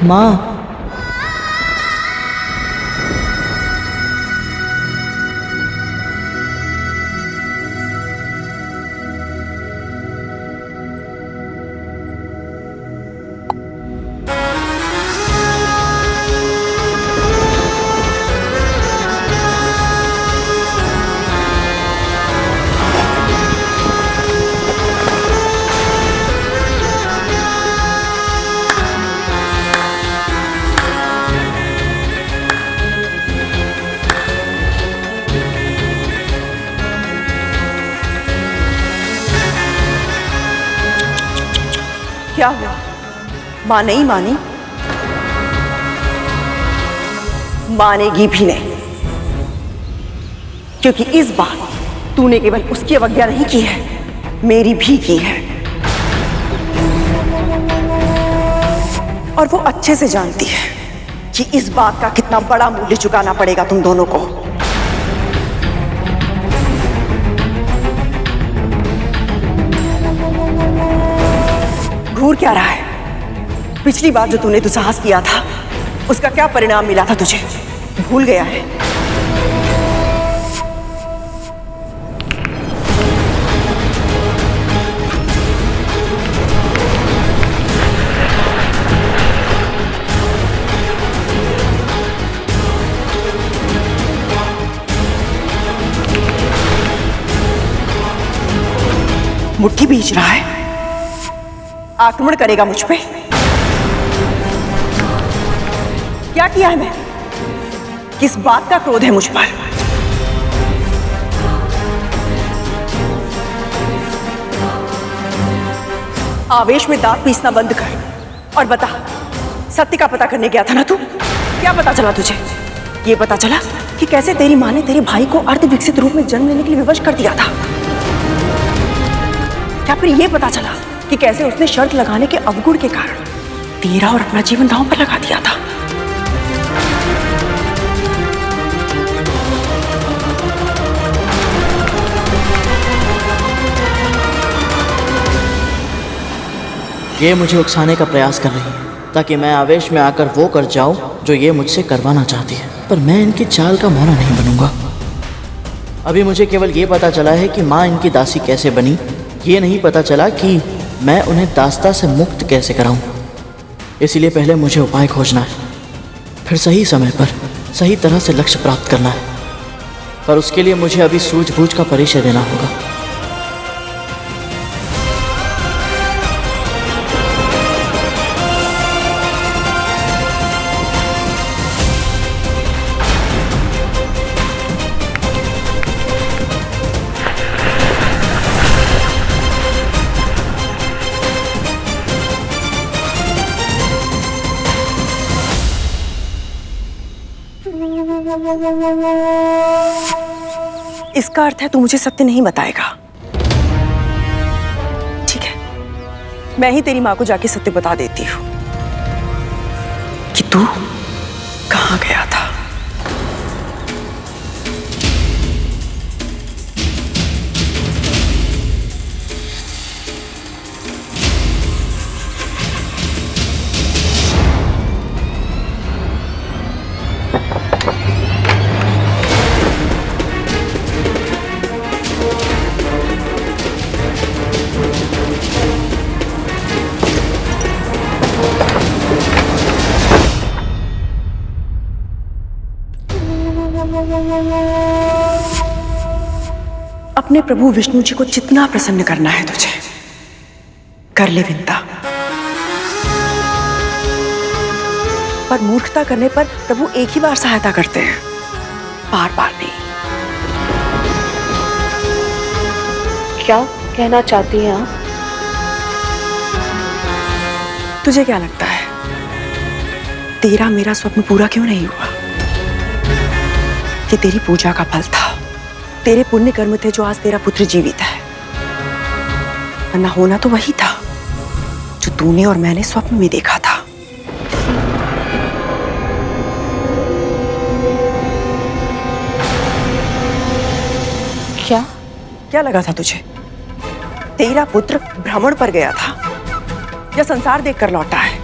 माँ, क्या हुआ? माँ नहीं मानी? मानेगी भी नहीं, क्योंकि इस बार तूने केवल उसकी अवज्ञा नहीं की है, मेरी भी की है। और वो अच्छे से जानती है कि इस बात का कितना बड़ा मूल्य चुकाना पड़ेगा तुम दोनों को। घूर क्या रहा है? पिछली बार जो तूने दुस्साहस किया था, उसका क्या परिणाम मिला था तुझे? भूल गया है? मुट्ठी बीच रहा है, आक्रमण करेगा मुझ पे? क्या किया है मैं? किस बात का क्रोध है मुझ पर? आवेश में दांत पीसना बंद कर और बता, सत्य का पता करने गया था ना तू? क्या पता चला तुझे? ये पता चला कि कैसे तेरी माँ ने तेरे भाई को अर्ध विकसित रूप में जन्म लेने के लिए विवश कर दिया था? क्या फिर ये पता चला कि कैसे उसने शर्त लगाने के अवगुण के कारण तेरा और अपना जीवन दांव पर लगा दिया था? ये मुझे उकसाने का प्रयास कर रही है ताकि मैं आवेश में आकर वो कर जाऊं जो ये मुझसे करवाना चाहती है, पर मैं इनकी चाल का मोहरा नहीं बनूंगा। अभी मुझे केवल ये पता चला है कि माँ इनकी दासी कैसे बनी, ये नहीं पता चला कि मैं उन्हें दास्ता से मुक्त कैसे कराऊं। इसलिए पहले मुझे उपाय खोजना है, फिर सही समय पर सही तरह से लक्ष्य प्राप्त करना है, पर उसके लिए मुझे अभी सूझबूझ का परिचय देना होगा। इसका अर्थ है तू मुझे सत्य नहीं बताएगा। ठीक है, मैं ही तेरी माँ को जाके सत्य बता देती हूँ कि तू कहाँ गया था। अपने प्रभु विष्णु जी को जितना प्रसन्न करना है तुझे, कर ले विंता। पर मूर्खता करने पर प्रभु एक ही बार सहायता करते हैं, बार बार नहीं। क्या कहना चाहती हैं आप? तुझे क्या लगता है तेरा मेरा स्वप्न पूरा क्यों नहीं हुआ? ये तेरी पूजा का फल था, तेरे पुण्य कर्म थे जो आज तेरा पुत्र जीवित है। वरना होना तो वही था जो तूने और मैंने स्वप्न में देखा था। क्या लगा था तुझे? तेरा पुत्र भ्रमण पर गया था या संसार देखकर लौटा है?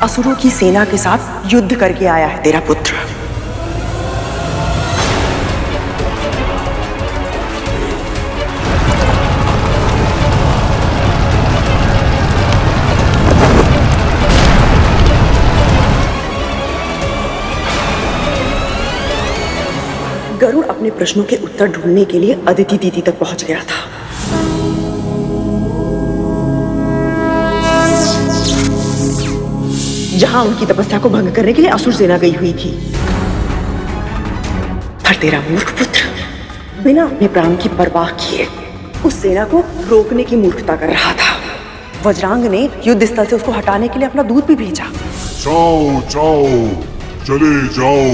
असुरों की सेना के साथ युद्ध करके आया है तेरा पुत्र। गरुड़ अपने प्रश्नों के उत्तर ढूंढने के लिए अदिति दीदी तक पहुंच गया था। जहां उनकी तपस्या को भंग करने के लिए असुर सेना गई हुई थी। पर तेरा मूर्ख पुत्र बिना अपने प्राण की परवाह किए उस सेना को रोकने की मूर्खता कर रहा था। वज्रांग ने युद्ध स्थल से उसको हटाने के लिए अपना दूत भी भेजा। जाओ जाओ, चले जाओ।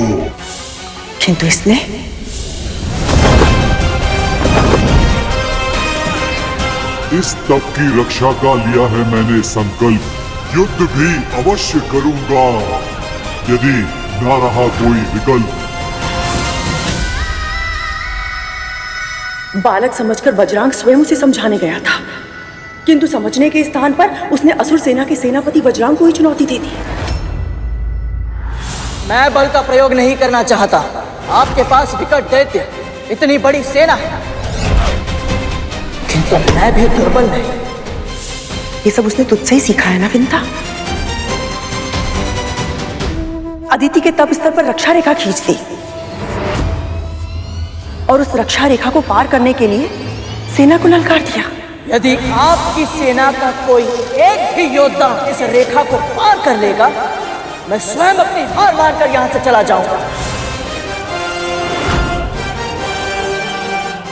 किंतु इसने इस तप की रक्षा का लिया है मैंने संकल्प। युद्ध भी अवश्य करूंगा यदि ना रहा कोई विकल्प। बालक समझकर वज्रांग स्वयं उसे समझाने गया था, किंतु समझने के स्थान पर उसने असुर सेना के सेनापति वज्रांग को ही चुनौती दे दी। मैं बल का प्रयोग नहीं करना चाहता। आपके पास विकट दैत्य, इतनी बड़ी सेना है, किंतु मैं भी दुर्बल नहीं। ये सब उसने तुझसे ही सीखा है ना विंता? अदिति के तप स्तर पर रक्षा रेखा खींच दी और उस रक्षा रेखा को पार करने के लिए सेना को ललकार दिया। यदि आपकी सेना का कोई एक भी योद्धा इस रेखा को पार कर लेगा, मैं स्वयं अपनी हार मारकर यहां से चला जाऊंगा।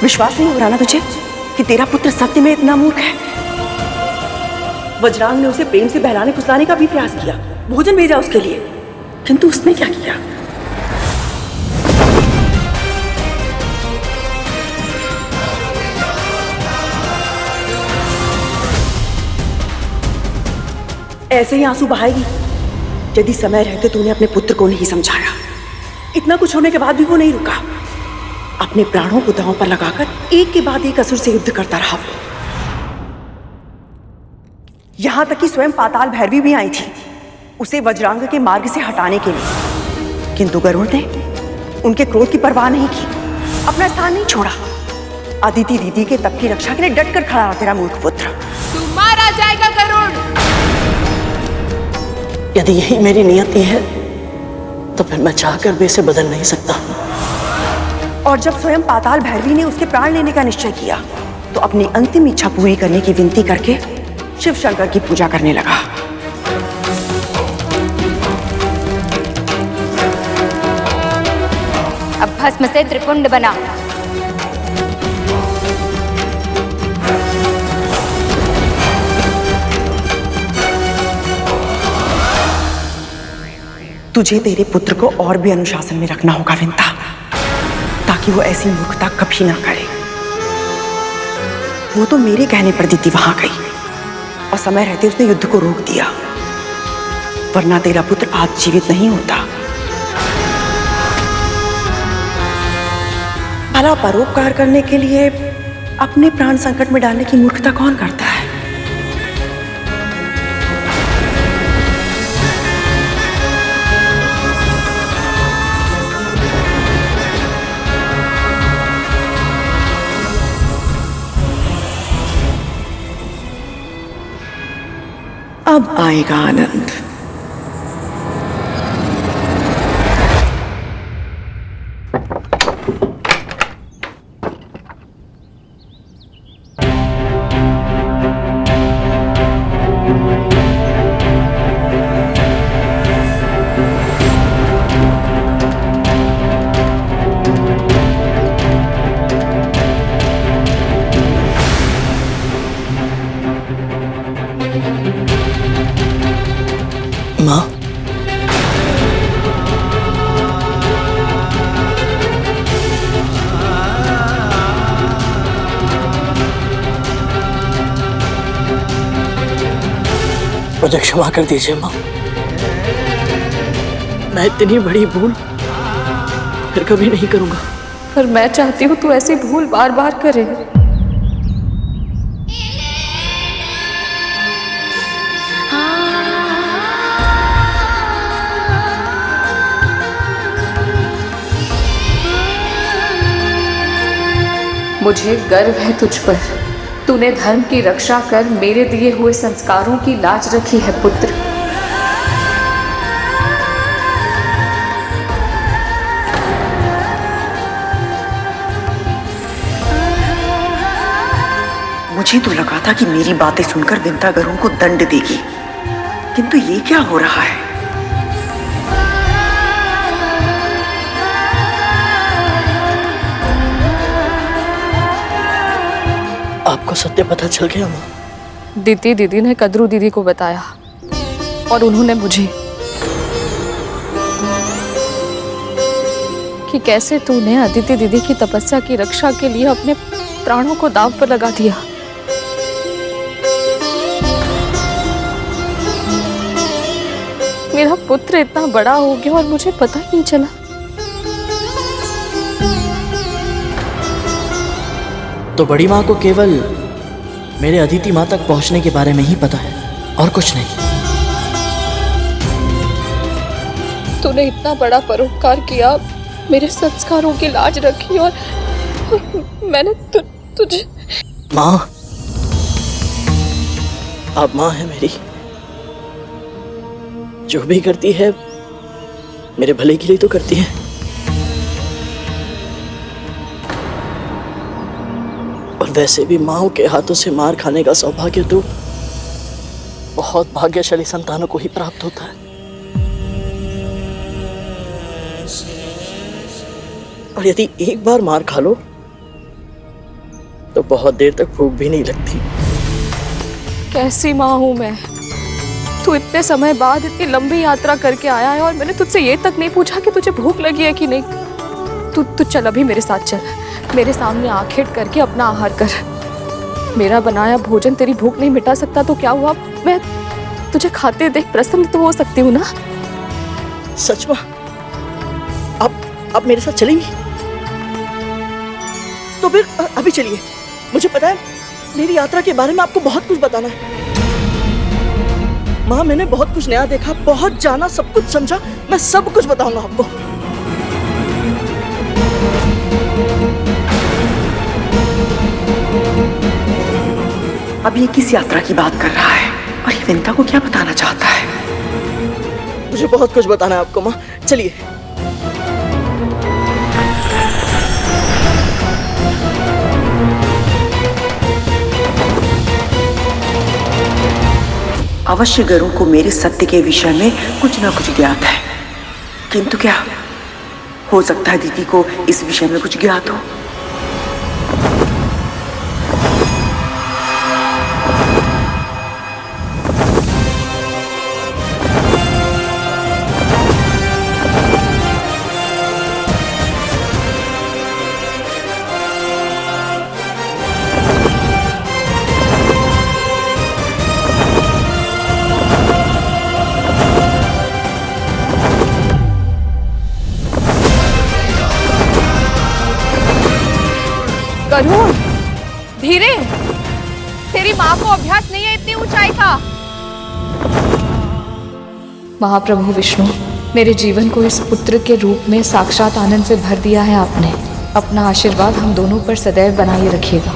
विश्वास नहीं हो रहा ना तुझे कि तेरा पुत्र सत्य में इतना मूर्ख है? वज्रांग ने उसे प्रेम से बहलाने फुसलाने का भी प्रयास किया, भोजन भेजा उसके लिए, किंतु उसने क्या किया? ऐसे ही आंसू बहाएगी यदि समय रहते तूने अपने पुत्र को नहीं समझाया। इतना कुछ होने के बाद भी वो नहीं रुका, अपने प्राणों को दांव पर लगाकर एक के बाद एक असुर से युद्ध करता रहा। यहां तक कि स्वयं पाताल भैरवी भी आई थी उसे वज्रांग के मार्ग से हटाने के लिए, किंतु गरुड़ ने उनके क्रोध की परवाह नहीं की, अपना स्थान नहीं छोड़ा। अदिति दीदी के तप की रक्षा के लिए डटकर खड़ा रहा तेरा मूर्ख पुत्र। तू मारा जाएगा गरुड़। यदि यही मेरी नियति है तो फिर मैं चाहकर भी इसे बदल नहीं सकता। और जब स्वयं पाताल भैरवी ने उसके प्राण लेने का निश्चय किया तो अपनी अंतिम इच्छा पूरी करने की विनती करके शिव शंकर की पूजा करने लगा। अब भस्म से त्रिपुंड बना। तुझे तेरे पुत्र को और भी अनुशासन में रखना होगा विंता, ताकि वो ऐसी मूर्खता कभी ना करे। वो तो मेरे कहने पर दीदी वहां गई और समय रहते उसने युद्ध को रोक दिया, वरना तेरा पुत्र आज जीवित नहीं होता। भला परोपकार करने के लिए अपने प्राण संकट में डालने की मूर्खता कौन करता है? अब आएगा आनंद। माँ, मुझे क्षमा कर दीजिए माँ। मैं इतनी बड़ी भूल फिर कभी नहीं करूंगा। पर मैं चाहती हूँ तू ऐसी भूल बार बार करे। मुझे गर्व है तुझ पर। तूने धर्म की रक्षा कर मेरे दिए हुए संस्कारों की लाज रखी है पुत्र। मुझे तो लगा था कि मेरी बातें सुनकर विंता गरुण को दंड देगी, किंतु ये क्या हो रहा है? आपको सत्य पता चल गया माँ? दीदी ने कद्रू दीदी को बताया और उन्होंने मुझे कि कैसे तूने अदिति दीदी की तपस्या की रक्षा के लिए अपने प्राणों को दांव पर लगा दिया। मेरा पुत्र इतना बड़ा हो गया और मुझे पता ही नहीं चला। तो बड़ी माँ को केवल मेरे अदिति माँ तक पहुंचने के बारे में ही पता है और कुछ नहीं। तूने इतना बड़ा परोपकार किया, मेरे संस्कारों की लाज रखी और मैंने तुझे। माँ, आप माँ है मेरी। जो भी करती है मेरे भले के लिए तो करती है। और वैसे भी माँ के हाथों से मार खाने का सौभाग्य तो बहुत भाग्यशाली संतानों को ही प्राप्त होता है। और यदि एक बार मार खा लो तो बहुत देर तक भूख भी नहीं लगती। कैसी माँ हूँ मैं? तू इतने समय बाद इतनी लंबी यात्रा करके आया है और मैंने तुझसे ये तक नहीं पूछा कि तुझे भूख लगी है कि नहीं। तू चल, अभी मेरे साथ चल। मेरे सामने आंखें करके अपना आहार कर। मेरा बनाया भोजन तेरी भूख नहीं मिटा सकता तो क्या हुआ, मैं तुझे खाते देख प्रसन्न तो हो सकती हूँ ना? सच में? आप मेरे साथ चलेंगी? तो फिर अभी चलिए। मुझे पता है मेरी यात्रा के बारे में आपको बहुत कुछ बताना है। माँ, मैंने बहुत कुछ नया देखा, बहुत जाना, सब कुछ समझा। मैं सब कुछ बताऊंगा आपको। अब ये किस यात्रा की बात कर रहा है और ये विंता को क्या बताना चाहता है? मुझे बहुत कुछ बताना है आपको माँ, चलिए। अवश्य गरुड़ को मेरे सत्य के विषय में कुछ ना कुछ ज्ञात है, किंतु क्या हो सकता है दीदी को इस विषय में कुछ ज्ञात हो? गरुड़, धीरे। तेरी माँ को अभ्यास नहीं है इतनी ऊंचाई का। महाप्रभु विष्णु, मेरे जीवन को इस पुत्र के रूप में साक्षात आनंद से भर दिया है आपने। अपना आशीर्वाद हम दोनों पर सदैव बनाए रखिएगा।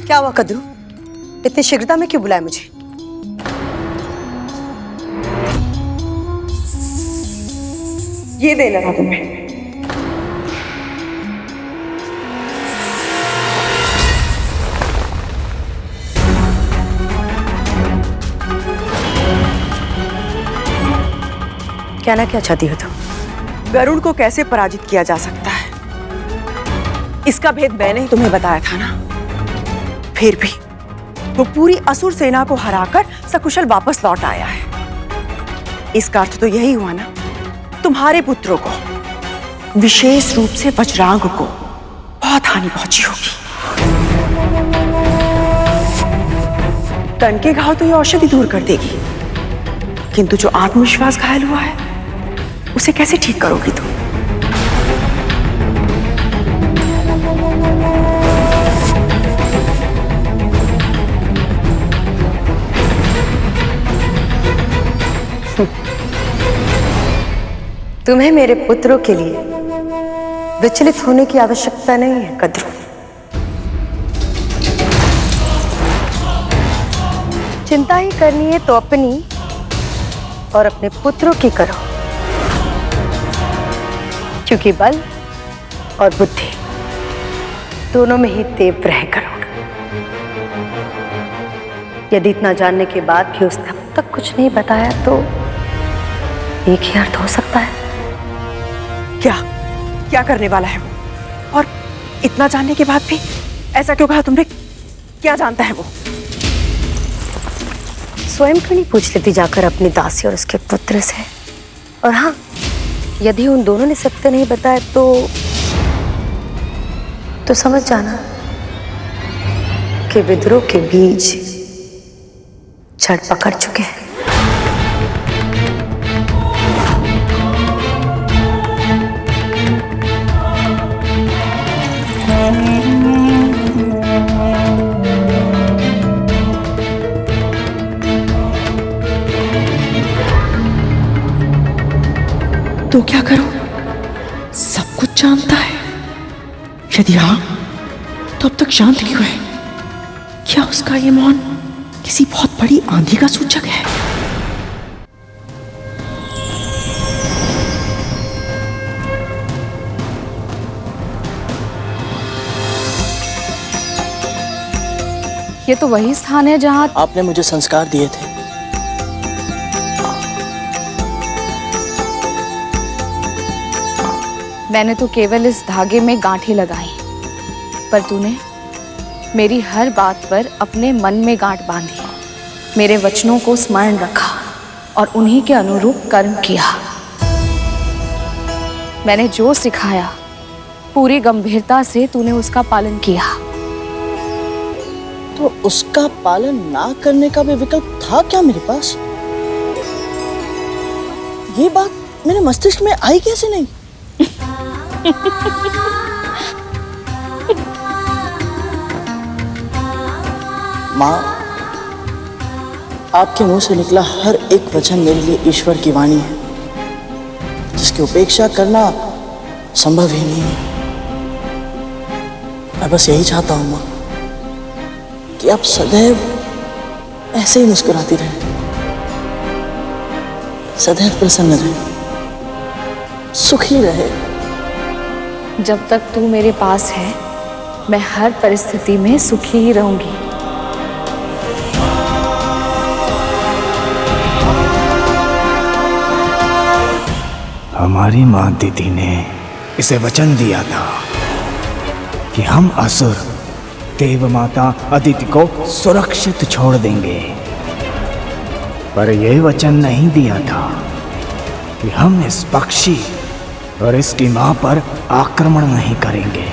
क्या हुआ कद्रू? इतनी शीघ्रता में क्यों बुलाया मुझे? ये देना था तुम्हें। कहना क्या चाहती हो तुम? गरुड़ को कैसे पराजित किया जा सकता है, इसका भेद मैंने ही तुम्हें बताया था ना। फिर भी वो पूरी असुर सेना को हराकर सकुशल वापस लौट आया है। इसका अर्थ तो यही हुआ ना, तुम्हारे पुत्रों को, विशेष रूप से वज्रांग को बहुत हानि पहुंची होगी। तन के घाव तो ये औषधि दूर कर देगी, किंतु जो आत्मविश्वास घायल हुआ है उसे कैसे ठीक करोगी तुम? तुम्हें मेरे पुत्रों के लिए विचलित होने की आवश्यकता नहीं है कद्रू। चिंता ही करनी है तो अपनी और अपने पुत्रों की करो, क्योंकि बल और बुद्धि दोनों में ही तेव रह करो। यदि इतना जानने के बाद भी उसने अब तक कुछ नहीं बताया तो एक ही अर्थ हो सकता है। क्या क्या करने वाला है वो? और इतना जानने के बाद भी ऐसा क्यों कहा तुमने? क्या जानता है वो? स्वयं क्यों नहीं पूछ लेती जाकर अपनी दासी और उसके पुत्र से? और हाँ, यदि उन दोनों ने सत्य नहीं बताया तो समझ जाना कि विद्रोह के बीज जड़ पकड़ चुके हैं। तो क्या करूं? सब कुछ जानता है। यदि हाँ, तो अब तक शांत क्यों है? क्या उसका ये मौन किसी बहुत बड़ी आंधी का सूचक है? ये तो वही स्थान है जहां आपने मुझे संस्कार दिए थे। मैंने तो केवल इस धागे में गांठें लगाई, पर तूने मेरी हर बात पर अपने मन में गांठ बांधी, मेरे वचनों को स्मरण रखा और उन्हीं के अनुरूप कर्म किया। मैंने जो सिखाया पूरी गंभीरता से तूने उसका पालन किया। तो उसका पालन ना करने का भी विकल्प था क्या मेरे पास? ये बात मेरे मस्तिष्क में आई कैसे नहीं? माँ, आपके मुंह से निकला हर एक वचन मेरे लिए ईश्वर की वाणी है, जिसकी उपेक्षा करना संभव ही नहीं है। मैं बस यही चाहता हूं माँ कि आप सदैव ऐसे ही मुस्कुराती रहें, सदैव प्रसन्न रहें, सुखी रहे। जब तक तू मेरे पास है, मैं हर परिस्थिति में सुखी ही रहूंगी। हमारी माँ दीदी ने इसे वचन दिया था कि हम असुर देव माता अदिति को सुरक्षित छोड़ देंगे, पर यह वचन नहीं दिया था कि हम इस पक्षी और इसकी मां पर आक्रमण नहीं करेंगे।